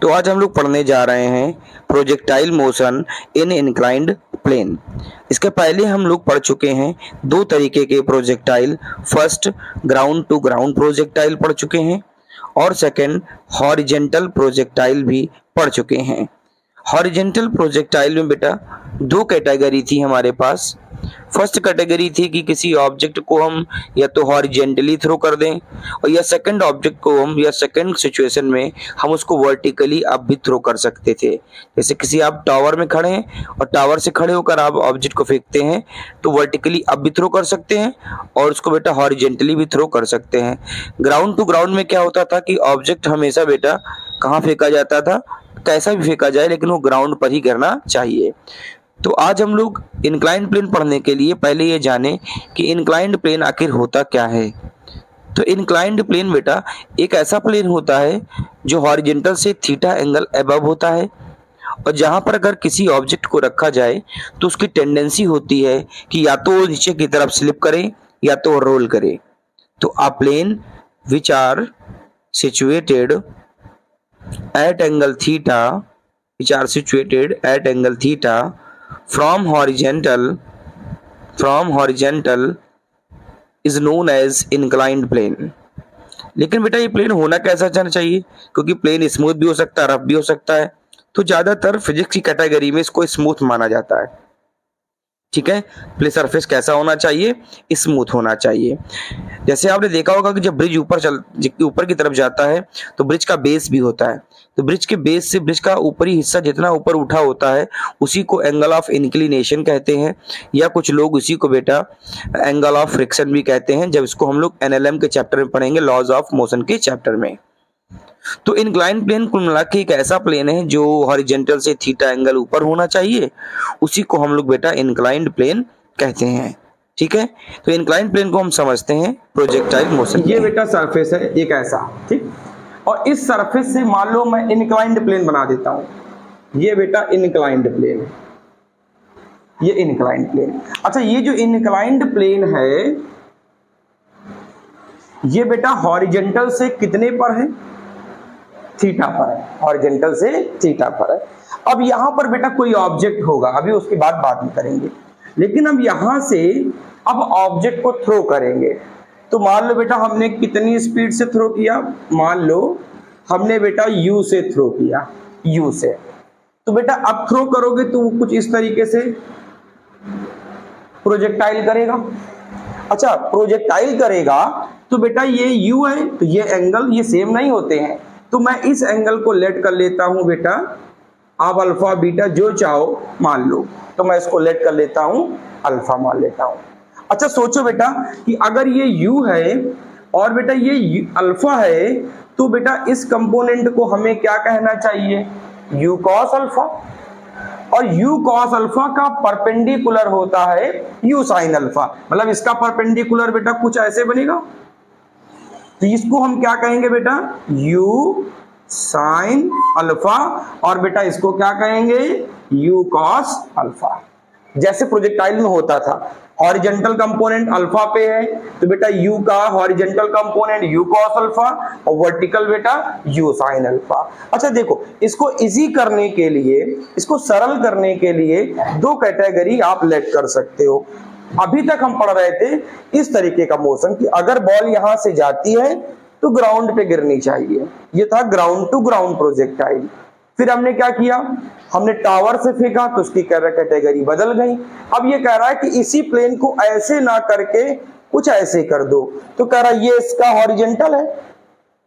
तो आज हम लोग पढ़ने जा रहे हैं projectile motion in inclined plane. इसके पहले हम लोग पढ़ चुके हैं दो तरीके के projectile. First ground to ground projectile पढ़ चुके हैं और सेकंड हॉरिजेंटल प्रोजेक्टाइल भी पढ़ चुके हैं। हॉरिजेंटल प्रोजेक्टाइल में बेटा दो कैटेगरी थी हमारे पास। फर्स्ट कैटेगरी थी कि किसी ऑब्जेक्ट को हम या तो हॉरिजेंटली थ्रो कर दें और या सेकंड ऑब्जेक्ट को हम या सेकंड सिचुएशन में हम उसको वर्टिकली अप भी थ्रो कर सकते थे। जैसे किसी आप टावर में खड़े हैं और टावर से खड़े होकर आप ऑब्जेक्ट को फेंकते हैं तो वर्टिकली अप भी थ्रो कर सकते हैं और उसको बेटा हॉरिजेंटली भी थ्रो कर सकते हैं। ग्राउंड टू ग्राउंड में क्या होता था कि ऑब्जेक्ट हमेशा बेटा कहाँ फेंका जाता था, कैसा भी फेंका जाए लेकिन वो ग्राउंड पर ही गिरना चाहिए। तो आज हम लोग इंक्लाइंड प्लेन पढ़ने के लिए पहले ये जाने कि इंक्लाइंड प्लेन आखिर होता क्या है। तो इंक्लाइंड प्लेन बेटा एक ऐसा प्लेन होता है जो हॉरिजेंटल से थीटा एंगल अबव होता है और जहां पर अगर किसी ऑब्जेक्ट को रखा जाए तो उसकी टेंडेंसी होती है कि या तो वो नीचे की तरफ स्लिप करे या तो रोल करे। तो a plane which are situated at angle theta from horizontal is known as inclined plane। लेकिन बेटा ये प्लेन होना कैसा जाना चाहिए, क्योंकि प्लेन स्मूथ भी हो सकता है, रफ भी हो सकता है। तो ज्यादातर फिजिक्स की कैटेगरी में इसको स्मूथ माना जाता है। ठीक है, प्ले सरफेस कैसा होना चाहिए, स्मूथ होना चाहिए। जैसे आपने देखा होगा कि जब ब्रिज ऊपर की तरफ जाता है तो ब्रिज का बेस भी होता है। तो ब्रिज के बेस से ब्रिज का ऊपरी हिस्सा जितना ऊपर उठा होता है उसी को एंगल ऑफ इंक्लिनेशन कहते हैं, या कुछ लोग उसी को बेटा एंगल ऑफ फ्रिक्शन भी कहते हैं, जब इसको हम लोग एनएलएम के चैप्टर में पढ़ेंगे, लॉज ऑफ मोशन के चैप्टर में। तो इंक्लाइंड प्लेन कुल मिला के एक ऐसा प्लेन है जो हॉरिजेंटल से थीटा एंगल ऊपर होना चाहिए, उसी को हम लोग बेटा इंक्लाइंड प्लेन कहते हैं। ठीक है, तो इंक्लाइंड प्लेन को हम समझते हैं प्रोजेक्टाइल मोशन। ये बेटा सरफेस है एक ऐसा, ठीक, और इस सरफेस से मान लो मैं इंक्लाइंड प्लेन बना देता हूं। ये बेटा इंक्लाइंड प्लेन, ये इंक्लाइंड प्लेन। अच्छा, ये जो इंक्लाइंड प्लेन है ये बेटा हॉरिजेंटल से कितने पर है, थीटा पर है, हॉरिजेंटल से थीटा पर है। अब यहां पर बेटा कोई ऑब्जेक्ट होगा, अभी उसके बाद बात में करेंगे, लेकिन अब यहां से अब ऑब्जेक्ट को थ्रो करेंगे। तो मान लो बेटा हमने कितनी स्पीड से थ्रो किया, मान लो हमने बेटा u से थ्रो किया, u से। तो बेटा अब थ्रो करोगे तो वो कुछ इस तरीके से प्रोजेक्टाइल करेगा। अच्छा, प्रोजेक्टाइल करेगा तो बेटा ये u है तो ये एंगल ये सेम नहीं होते हैं, तो मैं इस एंगल को लेट कर लेता हूं बेटा, आप अल्फा बीटा जो चाहो मान लो, तो मैं इसको लेट कर लेता हूं अल्फा मान लेता हूं। अच्छा सोचो बेटा कि अगर ये u है और बेटा ये अल्फा है तो बेटा इस कंपोनेंट को हमें क्या कहना चाहिए, u cos अल्फा, और u cos अल्फा का परपेंडिकुलर होता है u sin अल्फा, मतलब इसका परपेंडिकुलर बेटा कुछ ऐसे बनेगा। तो इसको हम क्या कहेंगे बेटा, u sin अल्फा, और बेटा इसको क्या कहेंगे, u cos अल्फा। जैसे प्रोजेक्टाइल में होता था, हॉरिजेंटल कंपोनेंट अल्फा पे है तो बेटा u का horizontal component u cos alpha और वर्टिकल बेटा u sin अल्फा। अच्छा देखो, इसको इजी करने के लिए, इसको सरल करने के लिए दो कैटेगरी आप लेट कर सकते हो। अभी तक हम पढ़ रहे थे इस तरीके का मोशन कि अगर बॉल यहां से जाती है तो ग्राउंड पे गिरनी चाहिए, ये था ग्राउंड टू ग्राउंड प्रोजेक्टाइल। फिर हमने क्या किया, हमने टावर से फेंका तो उसकी कैटेगरी बदल गई। अब ये कह रहा है कि इसी प्लेन को ऐसे ना करके कुछ ऐसे कर दो, तो कह रहा है ये इसका हॉरिजेंटल है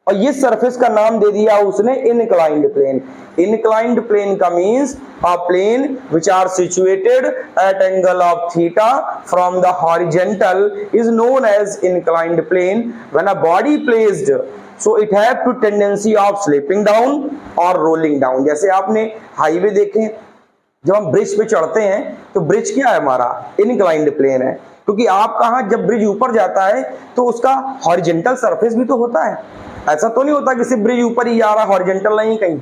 और ये सरफेस का नाम दे दिया उसने इनक्लाइंड प्लेन। इनक्लाइंड प्लेन का means a plane which are situated at angle of theta from the horizontal is known as inclined plane when a body placed so it have to tendency of slipping down or rolling down। जैसे आपने highway देखे, जब हम bridge पे चढ़ते हैं तो bridge क्या है हमारा, इनक्लाइंड प्लेन है, क्योंकि आप कहा जब ब्रिज ऊपर जाता है तो उसका हॉरिजेंटल सरफेस भी तो होता है। ऐसा तो नहीं होता कि सिर्फ ब्रिज ऊपर ही आ रहा, हॉरिजेंटल नहीं, कहीं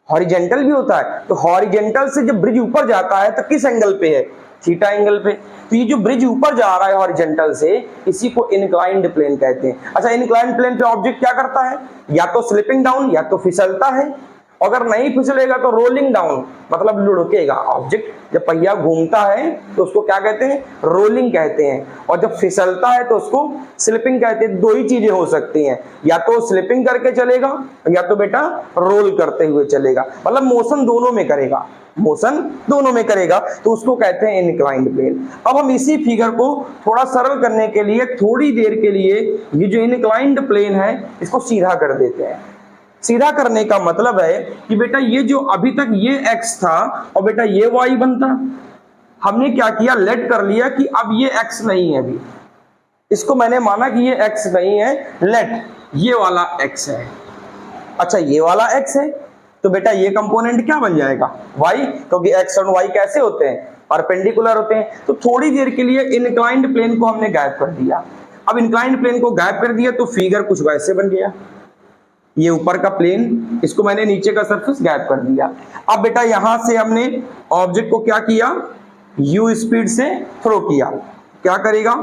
हॉरिजेंटल भी होता है। तो हॉरिजेंटल से जब ब्रिज ऊपर जाता है तो किस एंगल पे है, थीटा एंगल पे। तो ये जो ब्रिज ऊपर जा रहा है हॉरिजेंटल से, इसी को इंक्लाइंड प्लेन कहते हैं। अच्छा, इंक्लाइंड प्लेन पे ऑब्जेक्ट क्या करता है, या तो स्लिपिंग डाउन या तो फिसलता है, अगर नहीं फिसलेगा तो रोलिंग डाउन, मतलब लुढ़केगा ऑब्जेक्ट। जब पहिया घूमता है तो उसको क्या कहते हैं, रोलिंग कहते हैं, और जब फिसलता है तो उसको स्लिपिंग कहते हैं। दो ही चीजें हो सकती हैं, या तो स्लिपिंग करके चलेगा या तो बेटा रोल करते हुए चलेगा, मतलब मोशन दोनों में करेगा, मोशन दोनों में करेगा, तो उसको कहते हैं इनक्लाइंड प्लेन। अब हम इसी फिगर को थोड़ा सरल करने के लिए थोड़ी देर के लिए ये जो इनक्लाइंड प्लेन है इसको सीधा कर देते हैं। सीधा करने का मतलब है कि बेटा ये जो अभी तक ये x था और बेटा ये y बनता, हमने क्या किया, लेट कर लिया कि अब ये x नहीं है, अभी इसको मैंने माना कि ये x नहीं है, लेट ये वाला x है। अच्छा ये वाला x है तो बेटा ये कंपोनेंट क्या बन जाएगा, y, क्योंकि x और y कैसे होते हैं, परपेंडिकुलर होते हैं। तो थोड़ी देर के लिए इनक्लाइंड प्लेन को हमने गायब कर दिया। अब इनक्लाइंड प्लेन को गायब कर दिया तो फिगर कुछ वैसे बन गया, ये ऊपर का प्लेन, इसको मैंने नीचे का सरफेस गायब कर दिया। अब बेटा यहां से हमने ऑब्जेक्ट को क्या किया, u स्पीड से थ्रो किया, क्या करेगा,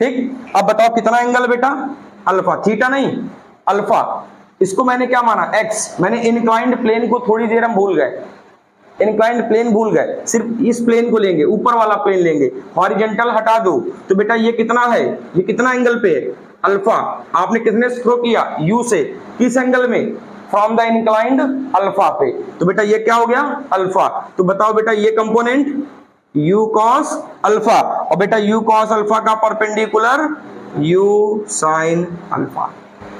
ठीक। अब बताओ कितना एंगल बेटा, अल्फा, थीटा नहीं अल्फा। इसको मैंने क्या माना, x, मैंने इनक्लाइंड प्लेन को थोड़ी देर हम भूल गए, इनक्लाइंड प्लेन भूल गए, सिर्फ इस प्लेन को लेंगे, ऊपर वाला प्लेन लेंगे, हॉरिजॉन्टल हटा दो तो बेटा ये कितना है, ये कितना एंगल पे है, अल्फा। आपने कितने से थ्रो किया, u से, किस एंगल में, फ्रॉम द इनक्लाइंड अल्फा पे, तो बेटा ये क्या हो गया, अल्फा। तो बताओ बेटा ये कंपोनेंट u cos अल्फा, और बेटा u cos अल्फा का परपेंडिकुलर u sin अल्फा।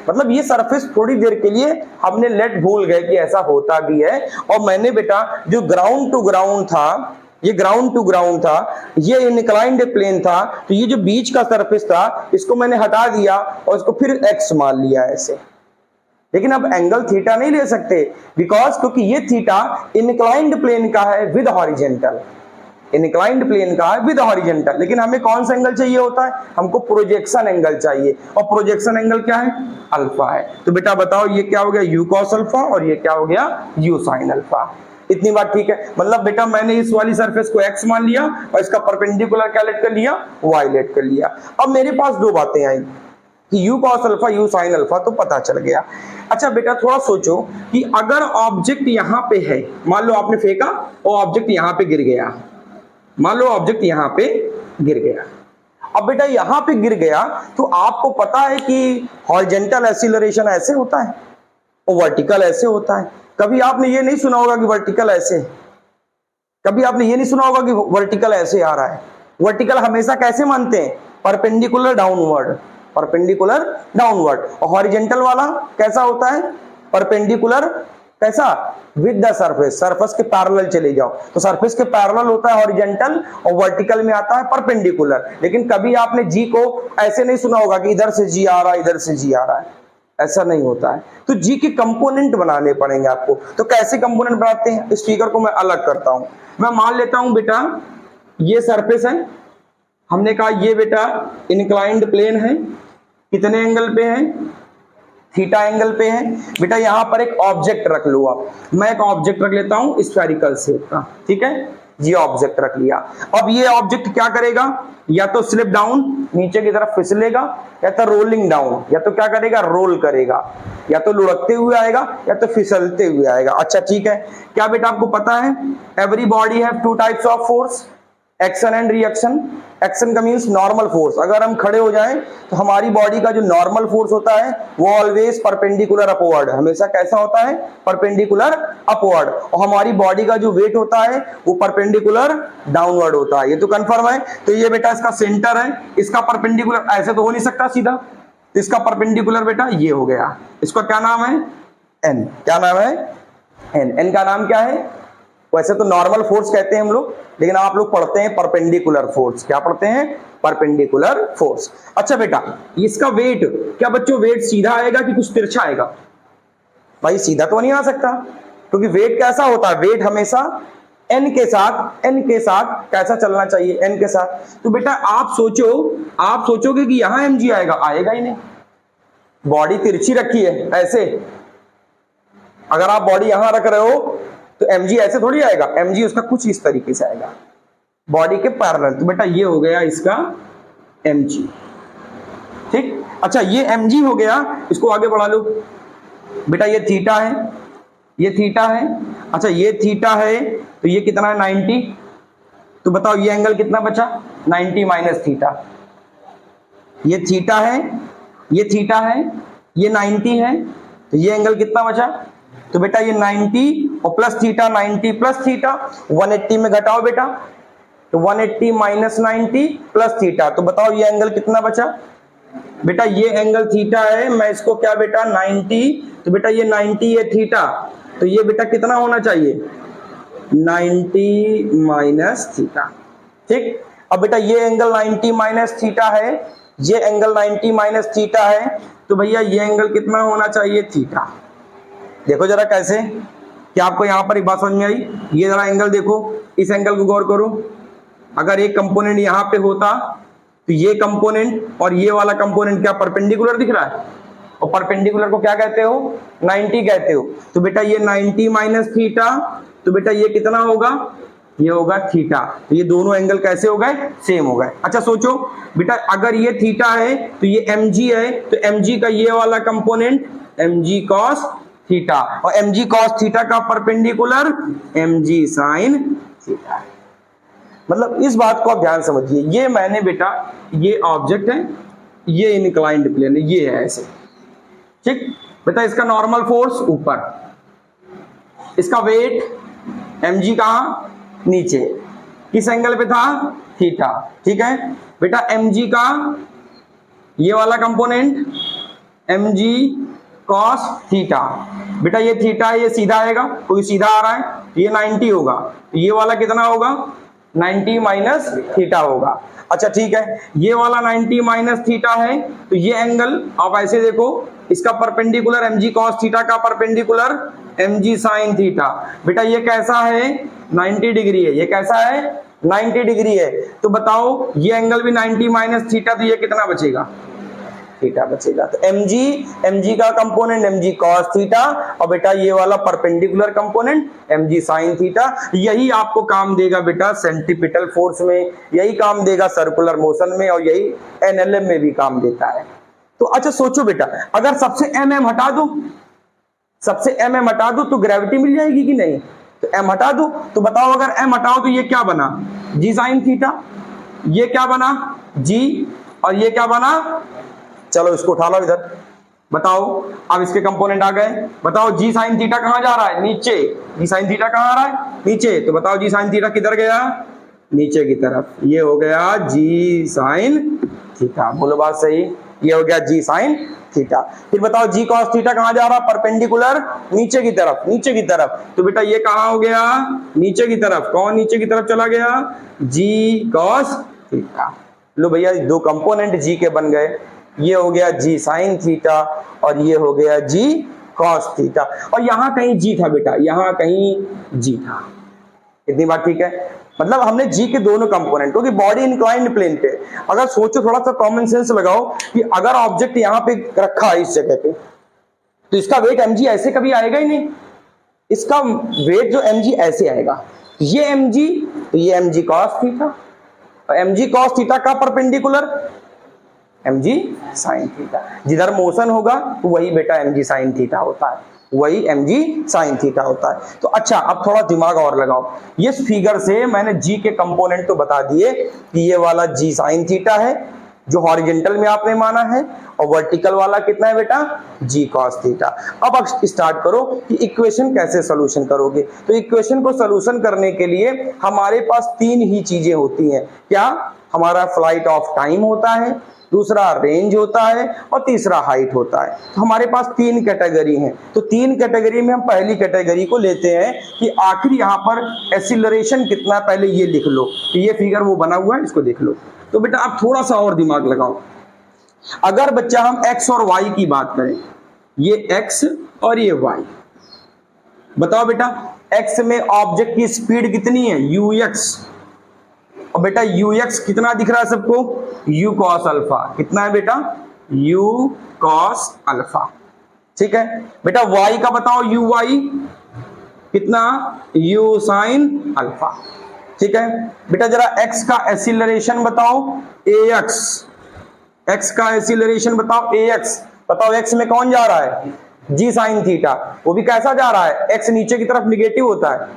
मतलब ये सरफेस थोड़ी देर के लिए हमने लेट भूल गए कि ऐसा होता भी है। और मैंने बेटा जो ग्राउंड टू ग्राउंड था, ये ग्राउंड टू ग्राउंड था, ये इनक्लाइंड प्लेन था, तो ये जो बीच का सरफेस था इसको मैंने हटा दिया और इसको फिर x मान लिया ऐसे। लेकिन अब एंगल थीटा नहीं ले सकते, बिकॉज क्योंकि ये थीटा इनक्लाइंड प्लेन का है विद हॉरिजॉन्टल, इनक्लाइंड प्लेन का है विद हॉरिजॉन्टल। लेकिन हमें कौन सा एंगल चाहिए होता है, हमको प्रोजेक्शन एंगल चाहिए, और प्रोजेक्शन एंगल क्या है, अल्फा है। तो बेटा बताओ ये क्या हो गया, u cos अल्फा, और ये क्या हो गया, u sin अल्फा। इतनी बात ठीक है। मतलब बेटा मैंने इस वाली सरफेस को x मान लिया और इसका परपेंडिकुलर क्या लेट कर लिया, y लेट कर लिया। अब मेरे पास दो बातें आई कि u cos alpha, u sin alpha, तो पता चल गया। अच्छा बेटा थोड़ा सोचो कि अगर ऑब्जेक्ट यहां पे है, मान लो आपने फेंका और ऑब्जेक्ट यहां पे गिर गया, मान लो ऑब्जेक्ट यहां पे गिर गया। अब बेटा यहां पे गिर गया तो आपको पता है कि हॉरिजॉन्टल एक्सीलरेशन ऐसे होता है और वर्टिकल ऐसे होता है। कभी आपने ये नहीं सुना होगा कि वर्टिकल ऐसे, कभी आपने ये नहीं सुना होगा कि वर्टिकल ऐसे आ रहा है। वर्टिकल हमेशा कैसे मानते हैं, परपेंडिकुलर डाउनवर्ड, परपेंडिकुलर डाउनवर्ड। और हॉरिजॉन्टल वाला कैसा होता है, परपेंडिकुलर कैसा, विद द सरफेस, सरफेस के पैरेलल चले जाओ तो सरफेस के पैरेलल होता है हॉरिजॉन्टल, और वर्टिकल में आता है परपेंडिकुलर। लेकिन कभी आपने जी को ऐसे नहीं सुना होगा कि इधर से जी आ रहा है, इधर से जी आ रहा है, ऐसा नहीं होता है। तो जी के कंपोनेंट बनाने पड़ेंगे आपको। तो कैसे कंपोनेंट बनाते हैं, इस फिगर को मैं अलग करता हूं। मैं मान लेता हूं बेटा ये सरफेस है, हमने कहा ये बेटा इनक्लाइंड प्लेन है, कितने एंगल पे है, थीटा एंगल पे है। बेटा यहां पर एक ऑब्जेक्ट रख लो आप, मैं एक ऑब्जेक्ट रख लेता हूं स्फेरिकल शेप का, ठीक है, ये ऑब्जेक्ट रख लिया। अब ये ऑब्जेक्ट क्या करेगा, या तो स्लिप डाउन, नीचे की तरफ फिसलेगा, या तो रोलिंग डाउन, या तो क्या करेगा, रोल करेगा, या तो लुढ़कते हुए आएगा या तो फिसलते हुए आएगा। अच्छा ठीक है, क्या बेटा आपको पता है every body have two types of force, action and reaction. Action का मींस नॉर्मल फोर्स, अगर हम खड़े हो जाएं तो हमारी बॉडी का जो नॉर्मल फोर्स होता है वो ऑलवेज परपेंडिकुलर अपवर्ड, हमेशा कैसा होता है, परपेंडिकुलर अपवर्ड। और हमारी बॉडी का जो वेट होता है वो परपेंडिकुलर डाउनवर्ड होता है, ये तो कंफर्म है। तो ये बेटा इसका सेंटर है, इसका परपेंडिकुलर ऐसे तो हो नहीं सकता सीधा, तो इसका परपेंडिकुलर बेटा ये हो गया। इसका क्या नाम है, एन, क्या नाम है, एन। एन का नाम क्या है, वैसे तो नॉर्मल फोर्स कहते हैं हम लोग, लेकिन आप लोग पढ़ते हैं परपेंडिकुलर फोर्स। क्या पढ़ते हैं, परपेंडिकुलर फोर्स। अच्छा बेटा इसका वेट, क्या बच्चों वेट सीधा आएगा कि कुछ तिरछा आएगा, भाई सीधा तो नहीं आ सकता, क्योंकि वेट कैसा होता है, वेट हमेशा एन के साथ कैसा चलना चाहिए, एन के साथ। तो बेटा आप सोचोगे कि यहां एम जी आएगा, आएगा ही नहीं, बॉडी तिरछी रखी है ऐसे, अगर आप बॉडी यहां रख रहे हो तो mg ऐसे थोड़ी आएगा, mg उसका कुछ इस तरीके से आएगा, बॉडी के पैरेलल। तो बेटा ये हो गया इसका mg, ठीक। अच्छा ये mg हो गया, इसको आगे बढ़ा लो, बेटा ये थीटा है, ये थीटा है। अच्छा ये थीटा है तो ये कितना है 90, तो बताओ ये एंगल कितना बचा 90 माइनस थीटा। ये थीटा है, ये थीटा है, ये 90 है, तो ये एंगल कितना बचा, तो बेटा ये 90 और प्लस थीटा, 90 प्लस थीटा 180 में घटाओ बेटा, तो 180 माइनस 90 प्लस थीटा, तो बताओ ये एंगल कितना बचा बेटा, ये एंगल थीटा है। मैं इसको क्या बेटा 90, तो बेटा ये 90 है थीटा, तो ये बेटा कितना होना चाहिए 90 माइनस थीटा। ठीक, अब बेटा ये एंगल 90 माइनस थीटा है, ये एंगल 90 माइनस थीटा है, तो भैया ये एंगल कितना होना चाहिए थीटा। देखो जरा कैसे, क्या आपको यहां पर एक बात समझ में आई, ये जरा एंगल देखो, इस एंगल को गौर करो। अगर एक कंपोनेंट यहां पे होता तो ये कंपोनेंट और ये वाला कंपोनेंट क्या परपेंडिकुलर दिख रहा है, और परपेंडिकुलर को क्या कहते हो 90 कहते हो, तो बेटा ये 90 माइनस थीटा, तो बेटा ये कितना होगा, ये होगा थीटा। तो ये दोनों एंगल कैसे हो गए, सेम हो गए। अच्छा सोचो बेटा, अगर ये थीटा है तो ये mg है, तो mg का ये वाला कंपोनेंट mg cos थीटा, और mg cos थीटा का परपेंडिकुलर mg sin थीटा। मतलब इस बात को आप ध्यान समझिए, ये मैंने बेटा, ये ऑब्जेक्ट है, ये इनक्लाइंड प्लेन है, ये है ऐसे। ठीक बेटा, इसका नॉर्मल फोर्स ऊपर, इसका वेट mg कहां नीचे, किस एंगल पे था थीटा। ठीक है बेटा, mg का ये वाला कंपोनेंट mg cos थीटा, बेटा ये थीटा है, ये सीधा आएगा, कोई सीधा आ रहा है, ये 90 होगा, ये वाला कितना होगा 90 माइनस थीटा होगा। अच्छा ठीक है, ये वाला 90 माइनस थीटा है, तो ये एंगल आप ऐसे देखो, इसका परपेंडिकुलर mg cos थीटा का परपेंडिकुलर mg sin थीटा, बेटा ये कैसा है 90 डिग्री है, ये कैसा है 90 डिग्री है, तो बताओ ये एंगल भी 90 माइनस थीटा, तो ये कितना बचेगा थीटा बचेगा। तो mg का कंपोनेंट mg cos थीटा, और बेटा ये वाला perpendicular component mg sin theta. यही आपको काम देगा बेटा सेंट्रीपिटल फोर्स में, यही काम देगा सर्कुलर मोशन में, और यही एनएलएम में भी काम देता है। तो अच्छा सोचो बेटा, अगर सबसे mm हटा दो, सबसे mm हटा दो तो ग्रेविटी मिल जाएगी कि नहीं, तो m हटा दो, तो बताओ अगर m हटाओ तो ये क्या बना g sin थीटा, ये क्या बना g, और ये क्या बना, चलो इसको उठा लो इधर, बताओ अब इसके कंपोनेंट आ गए, बताओ जी साइन थीटा कहां जा रहा है नीचे, जी साइन थीटा कहां आ रहा है नीचे, तो बताओ जी साइन थीटा किधर गया नीचे की तरफ, ये हो गया जी साइन थीटा। बोलो बात सही, ये हो गया जी साइन थीटा। फिर बताओ जी कॉस थीटा कहां जा रहा, परपेंडिकुलर नीचे की तरफ, नीचे की तरफ, तो बेटा ये कहां हो गया नीचे की तरफ, कौन नीचे की तरफ चला गया जी कॉस थीटा। लो भैया दो कंपोनेंट जी के बन गए, ये हो गया जी साइन थीटा और ये हो गया जी कॉस थीटा, और यहां कहीं जी था बेटा, यहां कहीं जी था। इतनी बात ठीक है, मतलब हमने जी के दोनों कंपोनेंट, क्योंकि बॉडी इंक्लाइंड प्लेन पे, अगर सोचो थोड़ा सा कॉमन सेंस लगाओ कि अगर ऑब्जेक्ट यहां पे रखा है इस जगह पे, तो इसका वेट mg ऐसे कभी आएगा ही नहीं, इसका वेट जो mg ऐसे आएगा, ये mg तो ये mg cos थीटा, और mg cos थीटा का परपेंडिकुलर mg sin थीटा, जिधर मोशन होगा तो वही बेटा mg sin थीटा होता है, वही mg sin थीटा होता है। तो अच्छा अब थोड़ा दिमाग और लगाओ, ये फिगर से मैंने g के कंपोनेंट तो बता दिए कि ये वाला g sin थीटा है जो हॉरिजॉन्टल में आपने माना है, और वर्टिकल वाला कितना है बेटा g cos थीटा। अब स्टार्ट करो कि इक्वेशन कैसे सॉल्यूशन करोगे। तो इक्वेशन को सॉल्यूशन करने के लिए हमारे पास तीन ही चीजें होती हैं, क्या, हमारा फ्लाइट ऑफ टाइम होता है, दूसरा रेंज होता है, और तीसरा हाइट होता है। तो हमारे पास तीन कैटेगरी हैं, तो तीन कैटेगरी में हम पहली कैटेगरी को लेते हैं कि आखिर यहाँ पर एक्सीलरेशन कितना है, पहले ये लिख लो कि ये फिगर वो बना हुआ है, इसको देख लो। तो बेटा आप थोड़ा सा और दिमाग लगाओ, अगर बच्चा हम x और y की बात करें, ये x और ये y, बताओ बेटा x में ऑब्जेक्ट की स्पीड कितनी है ux, और बेटा ux कितना दिख रहा है सबको, u cos अल्फा, कितना है बेटा u cos अल्फा। ठीक है बेटा y का बताओ uy कितना, u sin अल्फा। ठीक है बेटा जरा x का एक्सीलरेशन बताओ ax, x का एक्सीलरेशन बताओ ax, बताओ x में कौन जा रहा है जी साइन थीटा, वो भी कैसा जा रहा है, एक्स नीचे की तरफ निगेटिव होता है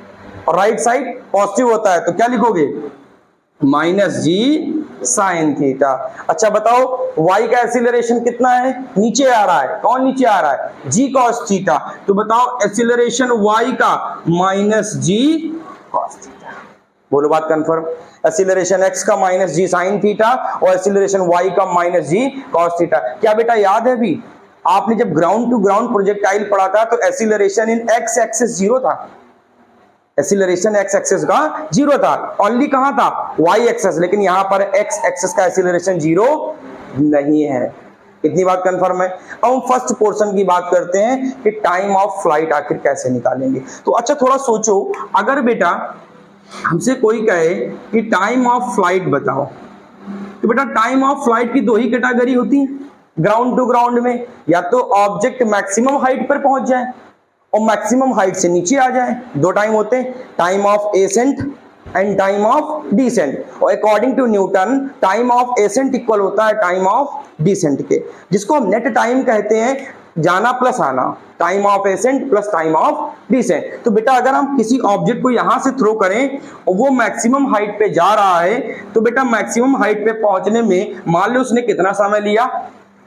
और राइट साइड पॉजिटिव होता है, तो क्या लिखोगे, माइनस जी साइन थीटा। अच्छा बताओ y का एक्सीलरेशन कितना है, नीचे आ रहा है, कौन नीचे आ रहा है, जी कॉस थीटा, तो बताओ एक्सीलरेशन y का माइनस जी कॉस थीटा। बोलो बात कंफर्म, एक्सीलरेशन x का माइनस जी साइन थीटा और एक्सीलरेशन y का माइनस जी कॉस थीटा। क्या बेटा याद है भी, आपने जब ग्राउंड टू ग्राउंड प्रोजेक्टाइल पढ़ा था तो एक्सीलरेशन इन x एक्सिस जीरो था, एक्सीलरेशन x एक्सिस का जीरो था, ओनली कहां था, y एक्सिस, लेकिन यहां पर x एक्सिस का एक्सीलरेशन जीरो नहीं है। इतनी बात कंफर्म है। अब हम फर्स्ट पोर्शन की बात करते हैं कि टाइम ऑफ फ्लाइट आखिर कैसे निकालेंगे। तो अच्छा थोड़ा सोचो, अगर बेटा हमसे कोई कहे कि टाइम ऑफ फ्लाइट बताओ, तो बेटा टाइम ऑफ फ्लाइट की दो ही कैटेगरी होती है ग्राउंड टू ग्राउंड में, या तो ऑब्जेक्ट मैक्सिमम हाइट पर पहुंच जाए और मैक्सिमम हाइट से नीचे आ जाए, दो टाइम होते हैं, time of ascent and time of descent. और according to Newton time of ascent equal होता है टाइम ऑफ डिसेंट के, जिसको हम नेट टाइम कहते हैं, जाना प्लस आना, time of ascent plus time of descent. तो बेटा अगर हम किसी ऑब्जेक्ट को यहां से थ्रो करें और वो मैक्सिमम हाइट पे जा रहा है, तो बेटा मैक्सिमम हाइट पे पहुंचने में मान लो उसने कितना समय लिया,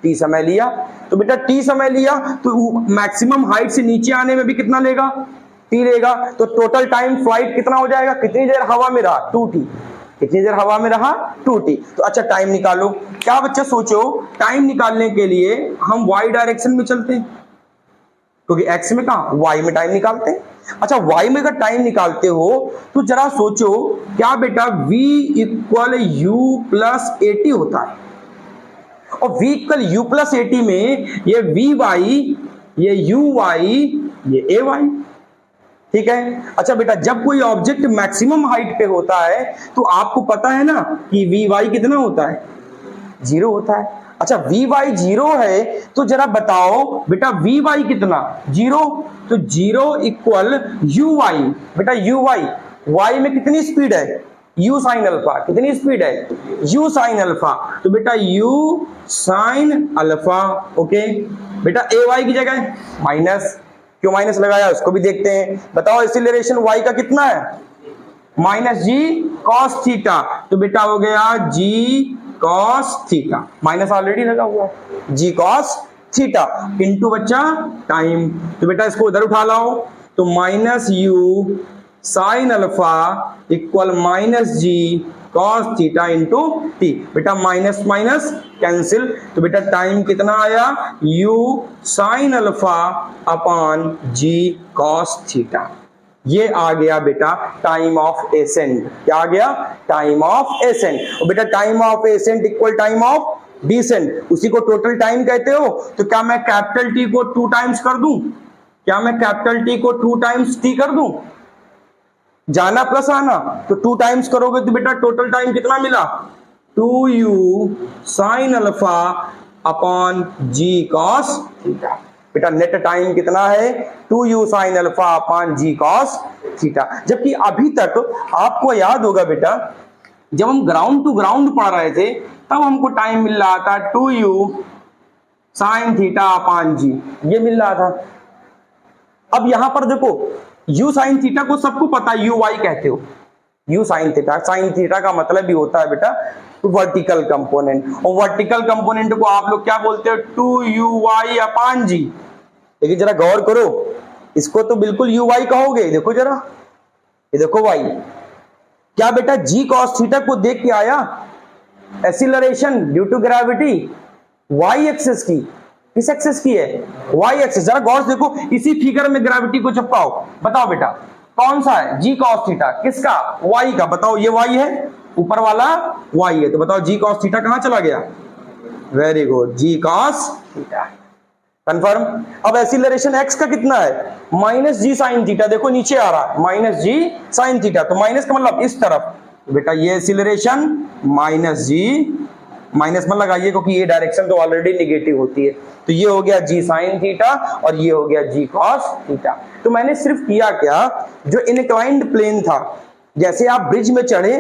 t समय लिया, तो बेटा t समय लिया तो मैक्सिमम हाइट से नीचे आने में भी कितना लेगा, t लेगा, तो टोटल टाइम फ्लाइट कितना हो जाएगा, कितनी देर हवा में रहा, 2t, कितनी देर हवा में रहा, 2t। तो अच्छा टाइम निकालो, क्या बच्चा सोचो, टाइम निकालने के लिए हम y डायरेक्शन में चलते हैं, क्योंकि x में कहा y में टाइम निकालते हैं। अच्छा y में अगर टाइम निकालते हो तो जरा सोचो, क्या बेटा v इक्वल u प्लस 80 होता है, और v इक्वल u प्लस 80 में ये vy, ये uy, ये ay, ठीक है। अच्छा बेटा जब कोई ऑब्जेक्ट मैक्सिमम हाइट पे होता है तो आपको पता है ना कि vy कितना होता है, जीरो होता है। अच्छा vy जीरो है तो जरा बताओ बेटा vy कितना, जीरो, तो जीरो इक्वल uy, बेटा uy, y में कितनी स्पीड है, u साइन अल्फा, कितनी स्पीड है, u साइन अल्फा, तो बेटा u साइन अल्फा, ओके। बेटा ay की जगह माइनस, क्यों माइनस लगाया उसको भी देखते हैं। बताओ एक्सीलरेशन y का कितना है, माइनस जी कॉस थीटा, तो बेटा हो गया g cos theta, minus already लगा हुआ है, g कॉस थीटा इंटू बच्चा टाइम, तो बेटा इसको उधर उठा लाओ, तो minus u sine alpha equal minus g cos theta into t. बेटा माइनस माइनस कैंसिल, तो बेटा टाइम कितना आया, u sine alpha upon g cos theta. ये आ गया बेटा टाइम ऑफ एसेंट, क्या आ गया, टाइम ऑफ एसेंट। और बेटा time of ascent equal time of descent, उसी को टोटल टाइम कहते हो। तो क्या मैं कैपिटल टी को 2 टाइम्स कर दूं, क्या मैं कैपिटल टी को 2 टाइम्स टी कर दूं, जाना प्लस आना, तो 2 टाइम्स करोगे तो बेटा टोटल टाइम कितना मिला, 2u sine alpha upon g cos theta. बेटा नेट टाइम कितना है, 2u sine alpha upon g cos theta. जबकि अभी तक आपको याद होगा बेटा जब हम ग्राउंड टू ग्राउंड पढ़ रहे थे तब हमको टाइम मिल रहा था 2u साइन थीटा अपॉन जी, ये मिल रहा था। अब यहां पर देखो u साइन थीटा को सबको पता है, uy कहते हो, u sign theta, sine theta का मतलब भी होता है बेटा वर्टिकल कंपोनेंट, और वर्टिकल कंपोनेंट को आप लोग क्या बोलते हो, 2uy अपॉन जी। लेकिन जरा गौर करो, इसको तो बिल्कुल uy कहोगे, देखो जरा, ये देखो y, क्या बेटा g cos थीटा को देख के आया, acceleration due to gravity y axis की, किस एक्सिस की है, y एक्सिस। जरा गौर से देखो, इसी फिगर में ग्रेविटी को चिपकाओ, बताओ बेटा कौन सा है, g cos थीटा, किसका, y का, बताओ ये y है, ऊपर वाला y है, तो बताओ g cos थीटा कहां चला गया, very good, g cos theta, confirm. अब एक्सीलरेशन x का कितना है, माइनस जी साइन थीटा, देखो नीचे आ रहा है माइनस जी साइन थीटा, तो माइनस का मतलब इस तरफ, तो बेटा ये एक्सीलरेशन माइनस जी, माइनस मत लगाइए क्योंकि ये डायरेक्शन तो ऑलरेडी नेगेटिव होती है, तो ये हो गया जी साइन थीटा और ये हो गया जी कॉस थीटा। तो मैंने सिर्फ किया क्या, जो इनक्लाइंड प्लेन था, जैसे आप ब्रिज में चढ़े,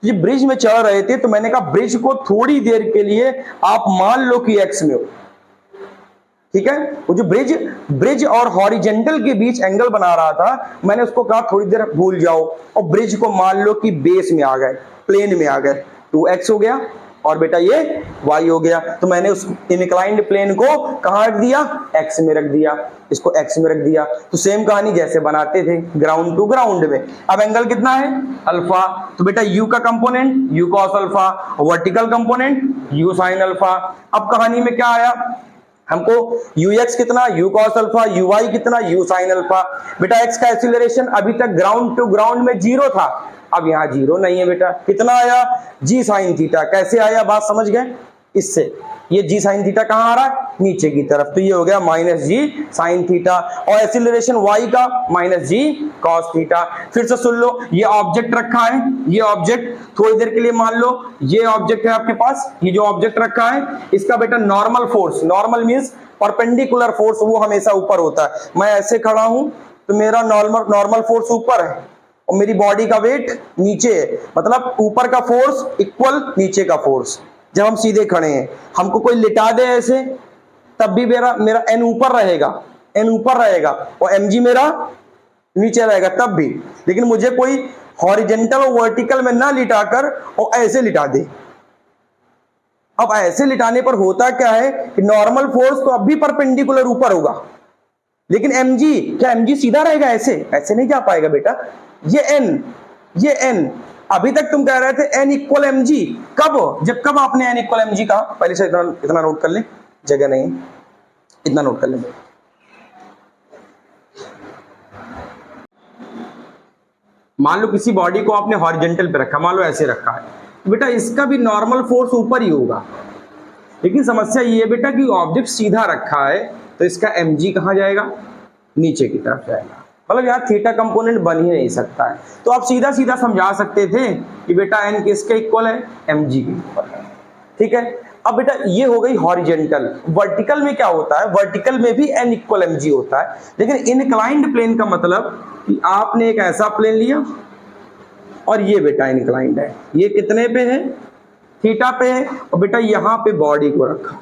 ये ब्रिज में चढ़ रहे थे, तो मैंने कहा ब्रिज को थोड़ी देर के लिए आप मान लो कि एक्स में हो, ठीक है। वो जो ब्रिज और हॉरिजेंटल के बीच एंगल बना रहा था, मैंने उसको कहा थोड़ी देर भूल जाओ और ब्रिज को मान लो कि बेस में आ गए, प्लेन में आ गए, 2x हो गया और बेटा ये y हो गया। तो मैंने उस इनक्लाइंड प्लेन को कहां रख दिया, x में रख दिया, इसको x में रख दिया। तो सेम कहानी जैसे बनाते थे ग्राउंड टू ग्राउंड में। अब एंगल कितना है, अल्फा, तो बेटा u का component u cos alpha, vertical component u sin alpha. अब कहानी में क्या आया, हमको ux कितना, u cos अल्फा, uy कितना, u sin अल्फा। बेटा x का एक्सीलरेशन अभी तक ग्राउंड टू ग्राउंड में 0 था, अब यहाँ 0 नहीं है बेटा, कितना आया, g sin थीटा। कैसे आया, बात समझ गए, इससे ये g sin थीटा कहाँ आ रहा है, नीचे की तरफ, तो ये हो गया -g sin थीटा। और एक्सीलरेशन y का -g cos थीटा। फिर से सुन लो, ये ऑब्जेक्ट रखा है, ये ऑब्जेक्ट थोड़ी देर के लिए मान लो ये ऑब्जेक्ट है आपके पास, ये जो ऑब्जेक्ट रखा है इसका बेटा normal force, normal means perpendicular force, वो हमेशा ऊपर होता है। मैं ऐसे खड़ा हूं तो मेरा नॉर्मल फोर्स ऊपर है और मेरी बॉडी का वेट नीचे है, मतलब ऊपर का फोर्स इक्वल नीचे का फोर्स। जब हम सीधे खड़े हैं, हमको कोई लिटा दे ऐसे, तब भी मेरा n ऊपर रहेगा, n ऊपर रहेगा और mg मेरा नीचे रहेगा तब भी। लेकिन मुझे कोई हॉरिजेंटल और वर्टिकल में ना लिटाकर और ऐसे लिटा दे। अब ऐसे लिटाने पर होता क्या है कि नॉर्मल फोर्स तो अब भी परपेंडिकुलर ऊपर होगा, लेकिन mg, क्या mg सीधा रहेगा, ऐसे नहीं जा पाएगा बेटा। ये n अभी तक तुम कह रहे थे n इक्वल mg, कब आपने n इक्वल mg कहा, पहले से इतना नोट कर ले, जगह नहीं, इतना नोट कर ले। मान लो किसी बॉडी को आपने हॉरिजेंटल पे रखा, मान लो ऐसे रखा है, बेटा इसका भी नॉर्मल फोर्स ऊपर ही होगा, लेकिन समस्या ये है बेटा कि ऑब्जेक्ट सीधा रखा है तो इसका mg कहाँ जाएगा, नीचे की तरफ जाएगा, मतलब यहाँ थीटा कंपोनेंट बन ही नहीं सकता है। तो आप सीधा सीधा समझा सकते थे कि बेटा n किसके इक्वल है, mg के इक्वल है, ठीक है। अब बेटा ये हो गई हॉरिजेंटल। वर्टिकल में क्या होता है, वर्टिकल में भी n इक्वल mg होता है, लेकिन इनक्लाइंड प्लेन का मतलब कि आपने एक ऐसा प्लेन लिया और ये बेटा इनक्लाइंड है, ये कितने पे है, थीटा पे है, और बेटा यहाँ पे बॉडी को रखा।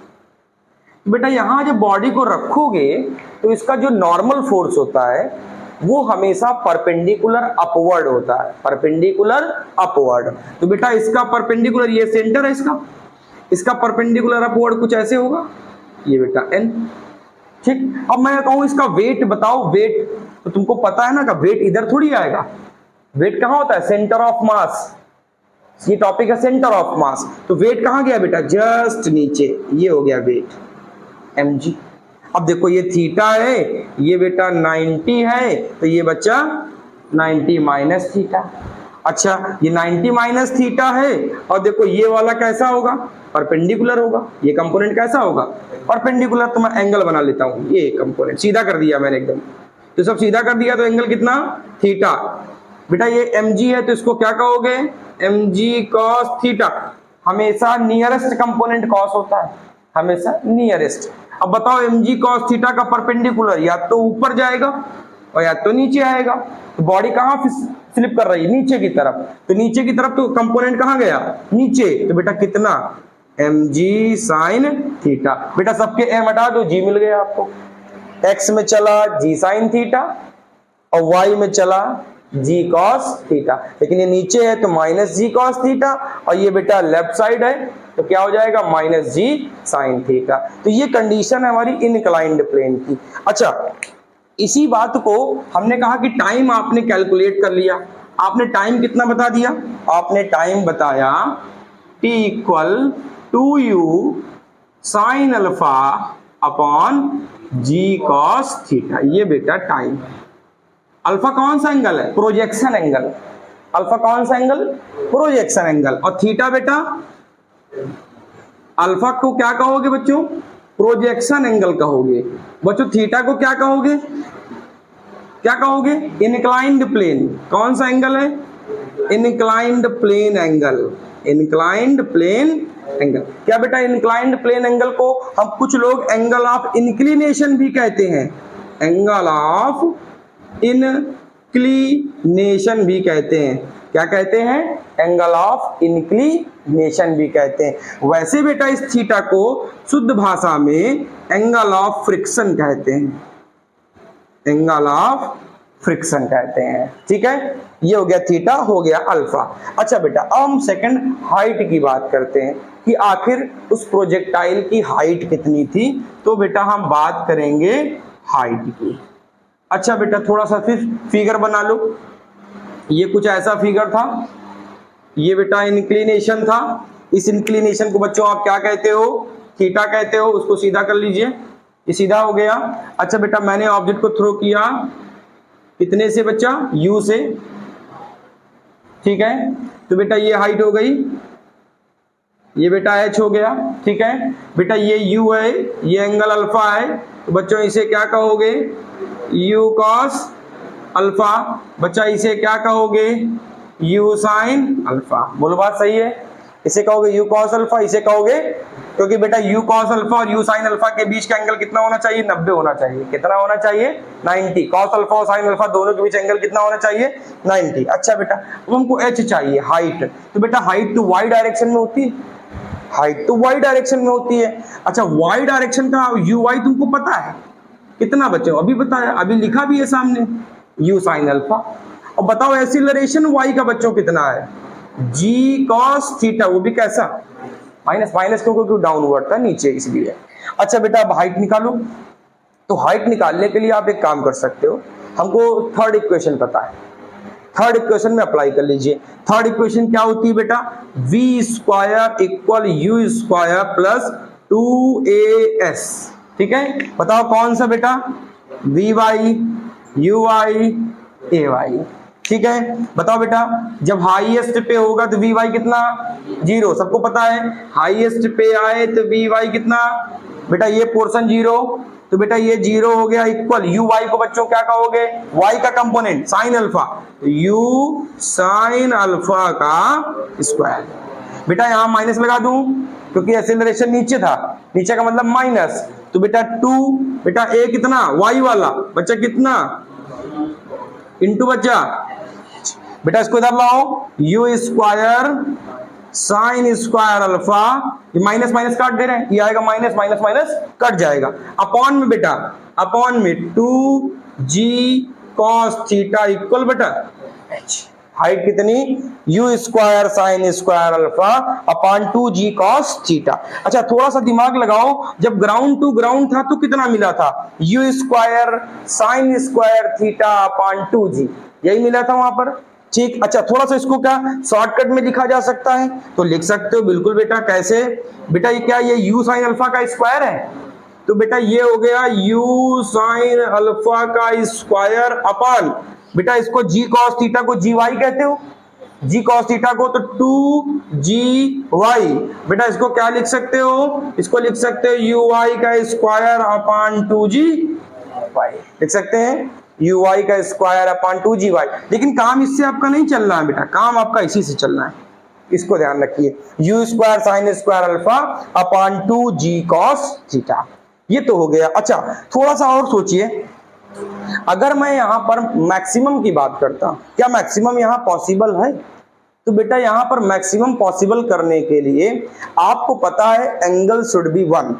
बेटा यहाँ जब बॉडी को रखोगे तो इसका जो नॉर्मल फोर्स होता है वो हमेशा परपेंडिकुलर अपवर्ड होता है, परपेंडिकुलर अपवर्ड। तो बेटा इसका परपेंडिकुलर, ये सेंटर है इसका परपेंडिकुलर अपवर्ड कुछ ऐसे होगा, ये बेटा n, ठीक। अब मैं कहूँ इसका वेट बताओ, वेट तो तुमको पता है ना, का वेट इधर थोड़ी आएगा, वेट कहाँ होता है, सेंटर ऑफ मास, ये टॉपिक है सेंटर ऑफ मास। तो वेट कहाँ गया बेटा, जस्ट नीचे, ये हो गया वेट mg। अब देखो ये थीटा है, ये बेटा 90 है, तो ये बच्चा 90 माइनस थीटा। अच्छा ये 90 माइनस थीटा है, और देखो ये वाला कैसा होगा, परपेंडिकुलर होगा, ये कंपोनेंट कैसा होगा, परपेंडिकुलर। तो मैं एंगल बना लेता हूं, ये कंपोनेंट सीधा कर दिया मैंने एकदम, तो सब सीधा कर दिया, तो एंगल कितना, थीटा। बेटा ये mg है तो इसको क्या कहोगे, mg cos थीटा। हमेशा नियरेस्ट कंपोनेंट cos होता है, हमेशा नियरेस्ट। अब बताओ mg cos थीटा का परपेंडिकुलर या तो ऊपर जाएगा और या तो नीचे आएगा। तो बॉडी कहाँ स्लिप कर रही है, नीचे की तरफ, तो नीचे की तरफ तो कंपोनेंट कहाँ गया, नीचे। तो बेटा कितना, mg sin थीटा। बेटा सबके m हटा दो, g मिल गया आपको। x में चला g sin थीटा और y में चला g cos थीटा, लेकिन ये नीचे है तो -g cos थीटा, और ये बेटा लेफ्ट साइड है तो क्या हो जाएगा, -g sin थीटा। तो ये कंडीशन है हमारी इनक्लाइंड प्लेन की। अच्छा इसी बात को हमने कहा कि टाइम आपने कैलकुलेट कर लिया, आपने टाइम कितना बता दिया, आपने टाइम बताया t equal 2u sin alpha upon g cos theta. ये बेटा टाइम। अल्फा कौन सा एंगल है, प्रोजेक्शन एंगल। अल्फा कौन सा एंगल, प्रोजेक्शन एंगल। और थीटा बेटा, अल्फा को क्या कहोगे बच्चों, प्रोजेक्शन एंगल कहोगे। बच्चों थीटा को क्या कहोगे, क्या कहोगे, इनक्लाइंड प्लेन। कौन सा एंगल है, inclined plane angle, inclined plane angle. क्या बेटा इनक्लाइंड प्लेन एंगल को हम कुछ लोग एंगल ऑफ इंक्लिनेशन भी कहते हैं, एंगल ऑफ इंक्लिनेशन भी कहते हैं। क्या कहते हैं, एंगल ऑफ इंक्लिनेशन भी कहते हैं। वैसे बेटा इस थीटा को शुद्ध भाषा में एंगल ऑफ फ्रिक्शन कहते हैं, एंगल ऑफ फ्रिक्शन कहते हैं। ठीक है, ये हो गया थीटा, हो गया अल्फा। अच्छा बेटा, अब हम सेकंड हाइट की बात करते हैं कि आखिर उस प्रोजेक्टाइल की हाइट कितनी थी। तो बेटा हम बात करेंगे हाइट की। अच्छा बेटा, थोड़ा सा फिर फिगर बना लो। ये कुछ ऐसा फिगर था, ये बेटा इंक्लिनेशन था। इस इंक्लिनेशन को बच्चों आप क्या कहते हो, थीटा कहते हो। उसको सीधा कर लीजिए, ये सीधा हो गया। अच्छा बेटा, मैंने ऑब्जेक्ट को थ्रो किया कितने से बच्चा, u से। ठीक है, तो बेटा ये हाइट हो गई, ये बेटा h हो गया। ठीक है बेटा, ये u है, ये एंगल अल्फा है, तो बच्चों इसे क्या कहोगे, u cos अल्फा। बच्चा इसे क्या कहोगे, u sin अल्फा। बोलो बात सही है, इसे कहोगे u cos अल्फा, इसे कहोगे, क्योंकि बेटा u cos अल्फा और u sin अल्फा के बीच का एंगल कितना होना चाहिए, 90 होना चाहिए। कितना होना चाहिए, 90। cos अल्फा और sin अल्फा दोनों के बीच एंगल कितना होना चाहिए, 90। अच्छा बेटा, अब हमको h चाहिए, हाइट। तो बेटा हाइट तो y डायरेक्शन में होती है, हाइट तो y डायरेक्शन में होती है। अच्छा, y डायरेक्शन का uy तुमको पता है कितना बच्चों, अभी बताया, अभी लिखा भी है सामने, u sin अल्फा। और बताओ एक्सीलरेशन y का बच्चों कितना है, g cos थीटा, वो भी कैसा, माइनस, माइनस क्योंकि डाउनवर्ड था नीचे, इसलिए। अच्छा बेटा, अब हाइट निकालो। तो हाइट निकालने के लिए आप एक काम कर सकते हो, हमको थर्ड इक्वेशन पता है, थर्ड इक्वेशन में अप्लाई कर लीजिए। थर्ड इक्वेशन क्या होती है बेटा, v square equal u square plus 2as। ठीक है, बताओ कौन सा बेटा, vy uy ay। ठीक है, बताओ बेटा, जब हाईएस्ट पे होगा तो vy कितना, 0, सबको पता है। हाईएस्ट पे आए तो vy कितना, बेटा ये पोर्शन 0, तो बेटा ये 0 हो गया, इक्वल uy को बच्चों क्या कहोगे, y का कंपोनेंट sin अल्फा, तो u sin अल्फा का स्क्वायर। बेटा यहाँ माइनस लगा दूं क्योंकि एक्सेलरेशन नीचे था, नीचे का मतलब माइनस, तो बेटा 2, बेटा a कितना, y वाला बच्चा कितना, इंटू बच्चा, बेटा इसको इधर लाओ, u square sine square alpha, ये माइनस माइनस काट दे रहे हैं, ये आएगा माइनस, माइनस माइनस कट जाएगा, अपॉन में बेटा, अपॉन में 2g cos थीटा इक्वल बेटा h। हाइट कितनी, u square sine square alpha upon 2g cos theta. अच्छा थोड़ा सा दिमाग लगाओ, जब ग्राउंड टू ग्राउंड था तो कितना मिला था, u square sine square theta upon 2g, यही मिला था वहां पर। ठीक, अच्छा थोड़ा सा इसको क्या शॉर्टकट में लिखा जा सकता है, तो लिख सकते हो बिल्कुल बेटा। कैसे बेटा, ये क्या, ये u साइन अल्फा का स्क्वायर है, तो बेटा ये हो गया u साइन अल्फा का स्क्वायर अपॉन, बेटा इसको g cos थीटा को gy कहते हो, g cos थीटा को तो 2gy। बेटा इसको क्या लिख सकते हो, इसको लिख सकते हो uy का स्क्वायर अपॉन 2gy लिख सकते हैं, uy का स्क्वायर अपॉन 2gy। लेकिन काम इससे आपका नहीं चल रहा है बेटा, काम आपका इसी से चलना है, इसको ध्यान रखिए, u square sine square alpha upon 2g cos theta, ये तो हो गया। अच्छा थोड़ा सा और सोचिए, अगर मैं यहाँ पर मैक्सिमम की बात करता, क्या मैक्सिमम यहाँ पॉसिबल है, तो बेटा यहाँ पर मैक्सिमम पॉसिबल करने के लिए आपको पता है एंगल शुड बी 1,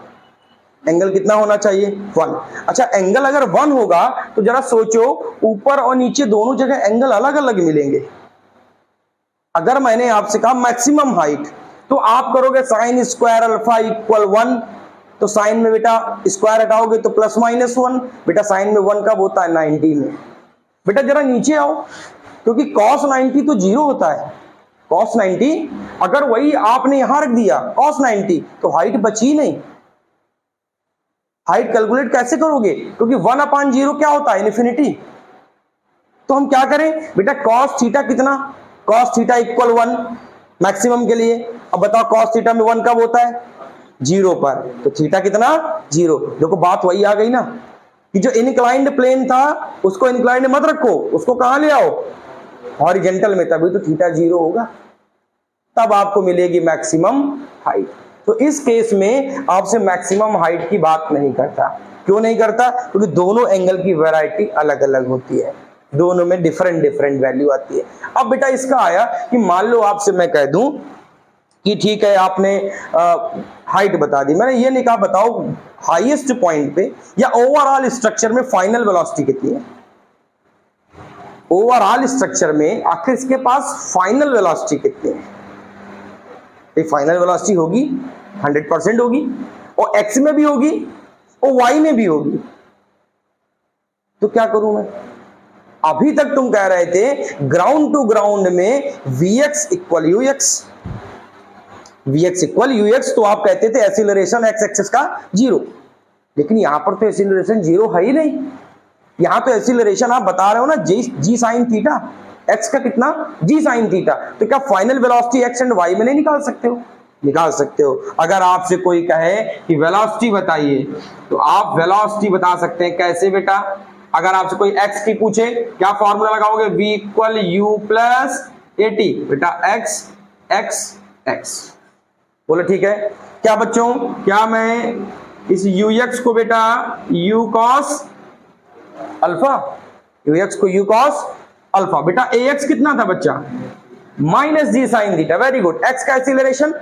एंगल कितना होना चाहिए, 1। अच्छा एंगल अगर 1 होगा तो जरा सोचो, ऊपर और नीचे दोनों जगह एंगल अलग अलग मिलेंगे। अगर मैंने आपसे कहा मैक्सिमम हाइट, तो आप करोगे साइन स्क्वायर अल्फा इक्वल 1, तो साइन में बेटा स्क्वायर हटाओगे तो प्लस माइनस 1, बेटा साइन में 1 कब होता है, 90 में। बेटा जरा नीचे आओ, क्योंकि cos 90 तो 0 होता है, cos 90 अगर वही आपने यहां रख दिया cos 90 तो हाइट बची नहीं। हाइट कैलकुलेट कैसे करोगे, क्योंकि 1/0 क्या होता है, इन्फिनिटी। तो हम क्या करें बेटा, cos थीटा कितना, cos थीटा इक्वल 1 मैक्सिमम के लिए। अब बताओ cos थीटा में 1 कब होता है, 0 पर, तो थीटा कितना, 0। देखो बात वही आ गई ना, कि जो इनक्लाइंड प्लेन था उसको इनक्लाइंड मत रखो, उसको कहां ले आओ, हॉरिजॉन्टल में, तभी तो थीटा 0 होगा, तब आपको मिलेगी मैक्सिमम हाइट। तो इस केस में आपसे मैक्सिमम हाइट की बात नहीं करता। क्यों नहीं करता, क्योंकि दोनों एंगल की वैरायटी अलग अलग होती है, दोनों में डिफरेंट डिफरेंट वैल्यू आती है। अब बेटा इसका आया कि मान लो आपसे मैं कह दूं कि ठीक है आपने हाइट बता दी, मैंने ये नहीं कहा बताओ हाईएस्ट पॉइंट पे या ओवरऑल स्ट्रक्चर में फाइनल वेलोसिटी कितनी है। ओवरऑल स्ट्रक्चर में आखिर इसके पास फाइनल वेलोसिटी कितनी है। ये फाइनल वेलोसिटी होगी 100% होगी, और x में भी होगी और y में भी होगी। तो क्या करूं मैं? अभी तक तुम कह रहे थे ग्राउंड टू ग्राउंड में vx equal ux, vx equal ux, तो आप कहते थे एक्सीलरेशन x एक्सिस का 0, लेकिन यहां पर तो एक्सीलरेशन 0 है ही नहीं। यहां तो एक्सीलरेशन आप बता रहे हो ना g साइन थीटा, x का कितना g साइन थीटा। तो क्या final velocity x and y में नहीं निकाल सकते हो? निकाल सकते हो। अगर आपसे कोई कहे कि वेलोसिटी बताइए तो आप वेलोसिटी बता सकते हैं। कैसे बेटा? अगर आपसे कोई x की पूछे क्या फॉर्मूला लगाओगे? v equal u plus at, बेटा x x x। बोलो ठीक है। क्या बच्चों, क्या मैं इस ux को बेटा u cos अल्फा, ux को u cos अल्फा, बेटा ax कितना था बच्चा? Minus g sine theta. Very good. x का acceleration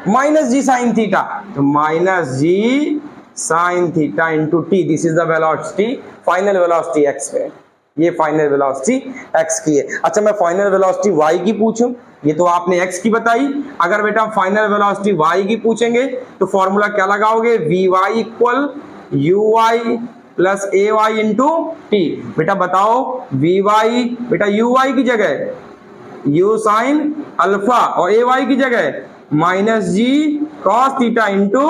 minus g sine theta, तो minus g sine theta into t, this is the velocity, final velocity x में। ये final velocity x की है। अच्छा मैं फाइनल वेलोसिटी y की पूछूं, ये तो आपने x की बताई। अगर बेटा फाइनल वेलोसिटी y की पूछेंगे तो फॉर्मूला क्या लगाओगे? vy equal uy plus ay into t. बेटा बताओ vy, बेटा uy की जगह u साइन अल्फा और ay की जगह minus g cos theta into,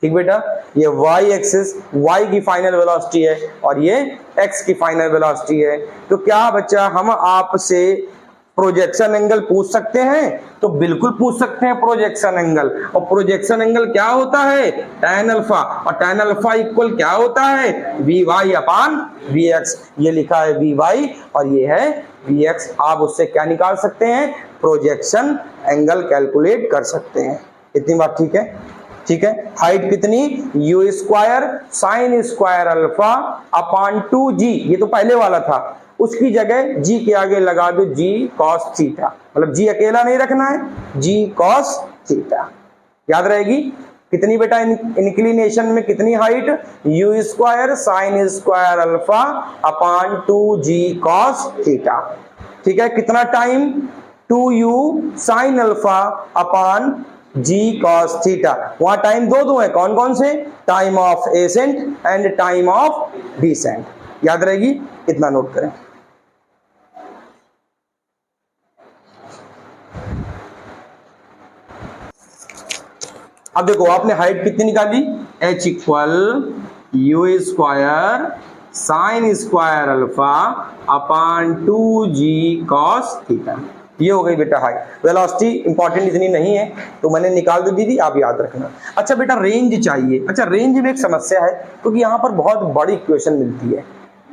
ठीक बेटा। ये y एक्सिस y की फाइनल वेलोसिटी है और ये x की फाइनल वेलोसिटी है। तो क्या बच्चा हम आपसे प्रोजेक्शन एंगल पूछ सकते हैं? तो बिल्कुल पूछ सकते हैं प्रोजेक्शन एंगल। और प्रोजेक्शन एंगल क्या होता है? tan अल्फा, और tan अल्फा इक्वल क्या होता है? vy अपान vx। ये लिखा है vy और ये है vx। आप उससे क्या निकाल सकते हैं? प्रोजेक्शन एंगल कैलकुलेट कर सकते हैं। इतनी बात ठीक है? ठीक है। हाइट कितनी? u square sine square alpha upon 2g, ये तो पहले वाला था, उसकी जगह g के आगे लगा दो g cos थीटा, मतलब g अकेला नहीं रखना है, g cos थीटा। याद रहेगी कितनी बेटा? इंक्लिनेशन में कितनी height? u square sine square alpha upon 2g cos theta. ठीक है। कितना time? 2u sine alpha upon g cos theta. वहां टाइम दो है, कौन कौन से? Time of ascent and time of descent. याद रहेगी? इतना नोट करें। अब देखो आपने हाइट कितनी निकाली? h equal u square sine square alpha upon 2g cos theta. ये हो गई बेटा हाइट। वेलोसिटी इंपॉर्टेंट इतनी नहीं है तो मैंने निकाल दी थी, आप याद रखना। अच्छा बेटा रेंज चाहिए। अच्छा रेंज में एक समस्या है क्योंकि यहाँ पर बहुत बड़ी इक्वेशन मिलती है।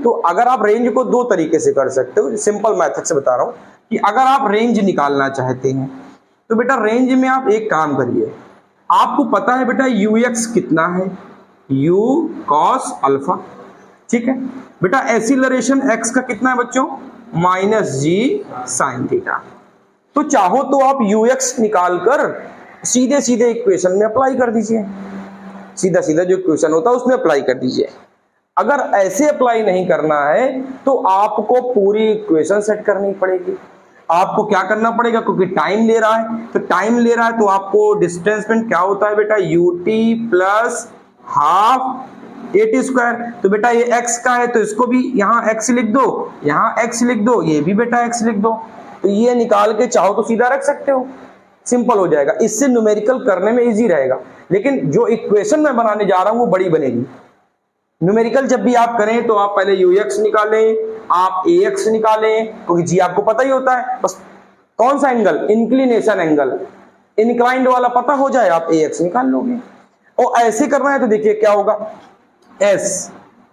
तो अगर आप रेंज को दो तरीके से कर सकते हो, सिंपल मेथड से बता रहा हूँ कि अगर आप रेंज निकालना चाहते हैं तो बेटा रेंज में आप एक काम करिए। आपको पता है बेटा ux कितना है? u cos अल्फा, ठीक है बेटा। एक्सीलरेशन x का कितना है बच्चों? Minus g sine theta. तो चाहो तो आप ux निकाल कर सीधे सीधे इक्वेशन में अप्लाई कर दीजिए, सीधा सीधा जो इक्वेशन होता है उसमें अप्लाई कर दीजिए। अगर ऐसे अप्लाई नहीं करना है तो आपको पूरी इक्वेशन सेट करनी पड़ेगी। आपको क्या करना पड़ेगा? क्योंकि टाइम ले रहा है, तो टाइम ले रहा है तो आपको डिस्प्लेसमेंट क्या होता है बेटा? ut plus half at square. तो बेटा ये x का है तो इसको भी यहाँ x लिख दो, यहाँ x लिख दो, ये भी बेटा x लिख दो। तो ये निकाल के चाहो तो सीधा रख सकते हो, सिंपल हो जाएगा। इससे न्यूमेरिकल करने में इजी रहेगा, लेकिन जो इक्वेशन मैं बनाने जा रहा हूं वो बड़ी बनेगी। न्यूमेरिकल जब भी आप करें तो आप पहले ux निकालें, आप ax निकालें, क्योंकि जी आपको पता ही होता है। बस कौन सा एंगल? इंक्लिनेशन एंगल, इंक्लाइंड वाला पता हो जाए आप ax निकाल लोगे। और ऐसे करना है तो देखिए क्या होगा? s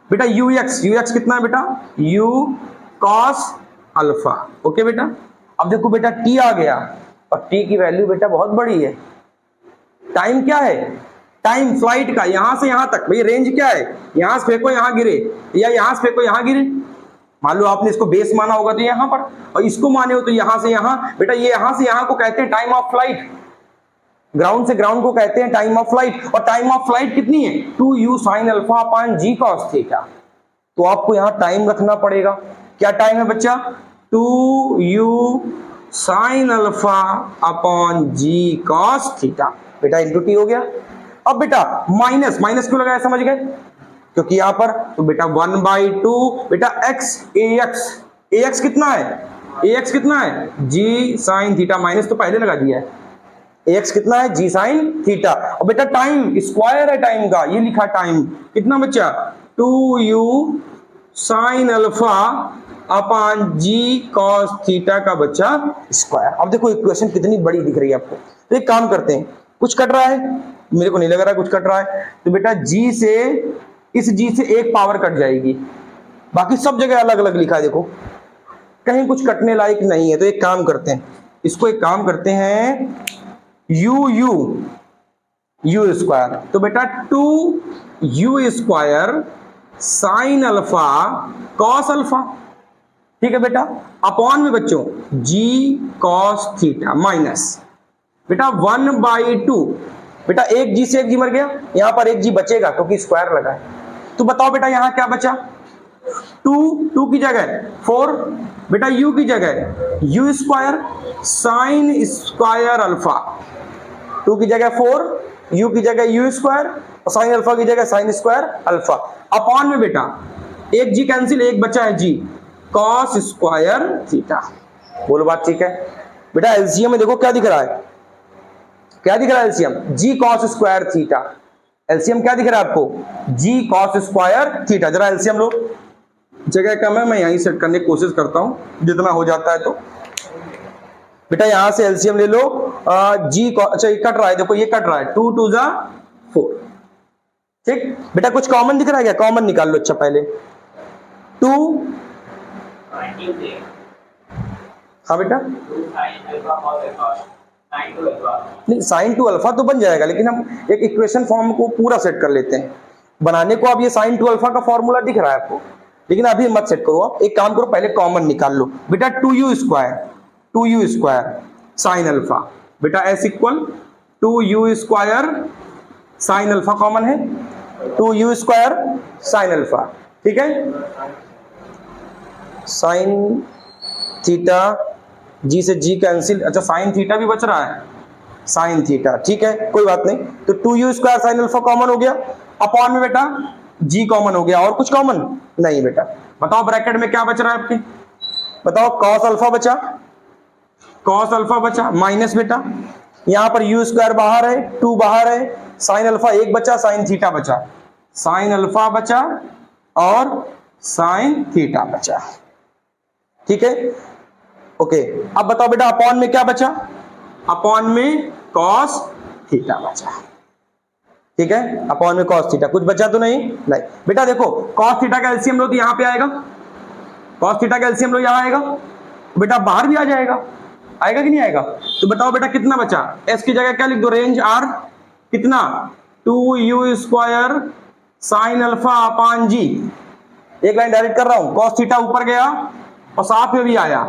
बेटा ux कितना है बेटा? u cos alpha. ओके बेटा। अब देखो बेटा t आ गया और t की वैल्यू बेटा बहुत बड़ी है। टाइम क्या है? टाइम फ्लाइट का यहां से यहां तक। भाई रेंज क्या है? यहां से फेंको यहां गिरे, या यहां से फेंको यहां गिरे, मान लो आपने इसको बेस माना होगा तो यहां पर, और इसको माने हो तो यहां से यहां। बेटा ये यहां से यहां को कहते हैं टाइम ऑफ फ्लाइट, ग्राउंड से ग्राउंड को कहते हैं टाइम ऑफ फ्लाइट। और टाइम ऑफ फ्लाइट कितनी है? 2u sin alpha upon g cos theta. तो आपको यहां टाइम रखना पड़ेगा। क्या टाइम है बच्चा? 2u sin alpha upon g cos theta. बेटा इंटू टी हो गया। अब बेटा माइनस, माइनस क्यों लगाया समझ गए? क्योंकि यहां पर तो बेटा 1/2 बेटा x ax कितना है? ax कितना है? g sin थीटा, माइनस तो पहले लगा दिया है। ax कितना है? g sin theta. और बेटा टाइम स्क्वायर है टाइम का, ये लिखा टाइम कितना बच्चा? 2u sin alpha upon g cos theta का बच्चा स्क्वायर। अब देखो इक्वेशन कितनी बड़ी दिख रही है आपको। तो एक काम करते हैं, कुछ कट रहा है, मेरे को नहीं लग रहा कुछ कट रहा है, तो बेटा g से इस g से एक पावर कट जाएगी, बाकी सब जगह अलग अलग लिखा है। देखो कहीं कुछ कटने लायक नहीं है। तो एक काम करते हैं, इसको एक काम करते हैं u स्क्वायर। तो बेटा 2u square sine alpha cos alpha, ठीक है बेटा, अपॉन में बच्चों g cos थीटा माइनस बेटा 1/2। बेटा एक g से एक g मर गया, यहां पर एक g बचेगा क्योंकि स्क्वायर लगा है। तो बताओ बेटा यहां क्या बचा? 2 की जगह 4, बेटा u की जगह u square sine square alpha, 2 की जगह 4, u की जगह u स्क्वायर और साइन अल्फा की जगह साइन स्क्वायर अल्फा, अपॉन में बेटा एक g कैंसिल, एक बचा है g cos स्क्वायर थीटा। बोलो बात ठीक है? बेटा एलसीएम में देखो क्या दिख रहा है, क्या दिख रहा है LCM? g cos square theta. LCM क्या दिख रहा है आपको? g cos square theta. जरा एलसीएम लो, जगह कम है, मैं यहीं सेट करने की कोशिश करता हूं जितना हो जाता है। तो बेटा यहां से एलसीएम ले लो, g अच्छा ये कट रहा है, देखो ये कट रहा है, 2 2 जा 4, ठीक। बेटा कुछ कॉमन दिख रहा है क्या? कॉमन निकाल लो। अच्छा पहले 2, हाँ बेटा नहीं साइन टू अल्फा तो बन जाएगा, लेकिन हम एक इक्वेशन फॉर्म को पूरा सेट कर लेते हैं। बनाने को अब ये साइन टू अल्फा का फॉर्मूला दिख रहा है आपको, लेकिन अभी मत सेट करो। आप एक काम करो, पहले कॉमन निकाल लो। बेटा 2u स्क्वायर साइन अल्फा, बेटा S equal 2u square sine alpha common है, 2u स्क्वायर साइन अल्फा, ठीक है। साइन थीटा जी से जी कैंसिल, अच्छा साइन थीटा भी बच रहा है, साइन थीटा, ठीक है कोई बात नहीं। तो 2u square sine alpha common हो गया, अपॉन में बेटा g कॉमन हो गया, और कुछ कॉमन नहीं बेटा। बताओ ब्रैकेट में क्या बच रहा है आपके? बताओ cos अल्फा बचा, cos अल्फा बचा, माइनस बेटा यहां पर u स्क्वायर बाहर है, 2 बाहर है, साइन अल्फा एक बचा, साइन थीटा बचा, साइन अल्फा बचा और साइन थीटा बचा, ठीक है ओके। अब बताओ बेटा अपॉन में क्या बचा? अपॉन में cos थीटा बचा, ठीक है, अपॉन में cos थीटा। कुछ बचा तो नहीं बेटा देखो cos थीटा का एलसीएम लो तो यहां पे आएगा, cos थीटा का एलसीएम लो यहां आएगा, बेटा बाहर भी आ जाएगा, आएगा कि नहीं आएगा? तो बताओ बेटा कितना बचा? s की जगह क्या लिख दो? रेंज r कितना? 2u square sine alpha upon g, एक लाइन डायरेक्ट कर रहा हूं, cos थीटा ऊपर गया और साथ में भी आया।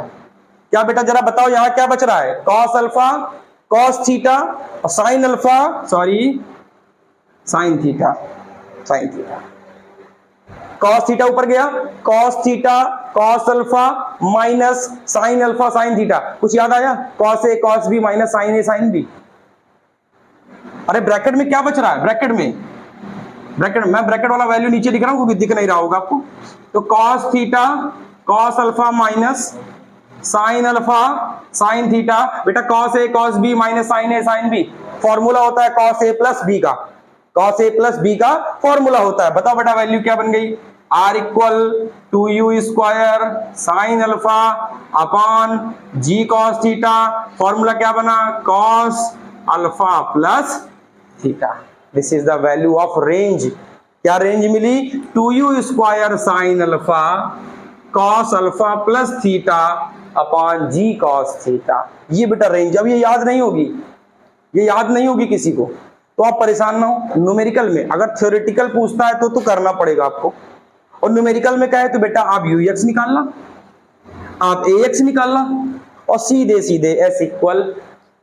क्या बेटा जरा बताओ यहां क्या बच रहा है? cos अल्फा cos थीटा और sine alpha sine theta, sine theta, cos theta ऊपर गया, cos theta cos alpha minus sine alpha sine theta. कुछ याद आया? cos a cos b minus sine a sine b। अरे ब्रैकेट में क्या बच रहा है? ब्रैकेट में मैं ब्रैकेट वाला वैल्यू नीचे दिख रहा हूं क्योंकि दिख नहीं रहा होगा आपको। तो cos theta cos alpha minus sine alpha sine theta, बेटा cos a cos b minus sine a sine b, formula होता है cos a प्लस b का, cos a प्लस b का फॉर्मूला होता है। बताओ बेटा वैल्यू क्या बन गई? r equal 2u square sine alpha upon g cos theta, formula क्या बना? cos alpha plus theta. This is the value of range. क्या रेंज मिली? 2u square sine alpha cos alpha plus theta upon g cos theta. ये बेटा range. अब ये याद नहीं होगी, ये याद नहीं होगी किसी को, तो आप परेशान ना हो। न्यूमेरिकल में अगर थ्योरेटिकल पूछता है तो करना पड़ेगा आपको, और न्यूमेरिकल में क्या है तो बेटा आप यू एक्स निकालना, आप ए एक्स निकालना और सीधे सीधे S equal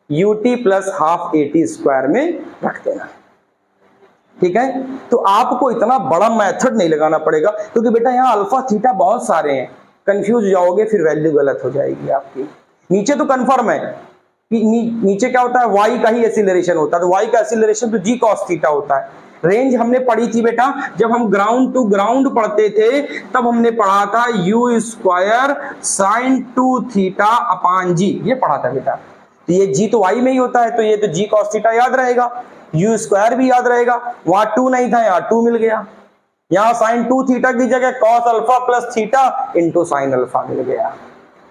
you t plus half a t square में रख देना। ठीक है, तो आपको इतना बड़ा मेथड नहीं लगाना पड़ेगा, क्योंकि बेटा यहाँ अल्फा थीटा बहुत सारे हैं, कंफ्यूज जाओगे फिर वैल्यू गलत हो जाएगी आपकी। नीचे तो कंफर्म है कि नीचे क्या होता है, वाई का ही एक्सीलरेशन होता है, तो वाई का एक्सीलरेशन तो जी कॉस थीटा होता है। रेंज हमने पढ़ी थी बेटा जब हम ग्राउंड टू ग्राउंड पढ़ते थे, तब हमने पढ़ा था u square sine 2 theta upon g, ये पढ़ा था बेटा। तो ये जी तो वाई में ही होता है, तो ये तो जी कॉस थीटा याद रहेगा, यू स्क्वायर भी याद रहेगा, वहां 2 नहीं था यहाँ 2 मिल गया, यहाँ साइन 2 थीटा की जगह cos alpha plus theta into sine alpha मिल गया।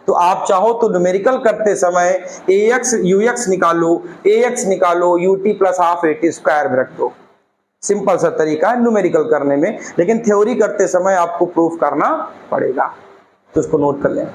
तो आप चाहो तो न्यूमेरिकल करते समय ए एक्स यू एक्स निकालो u t plus half a t square में रख दो। सिंपल सा तरीका है न्यूमेरिकल करने में, लेकिन थ्योरी करते समय आपको प्रूफ करना पड़ेगा, तो उसको नोट कर लें।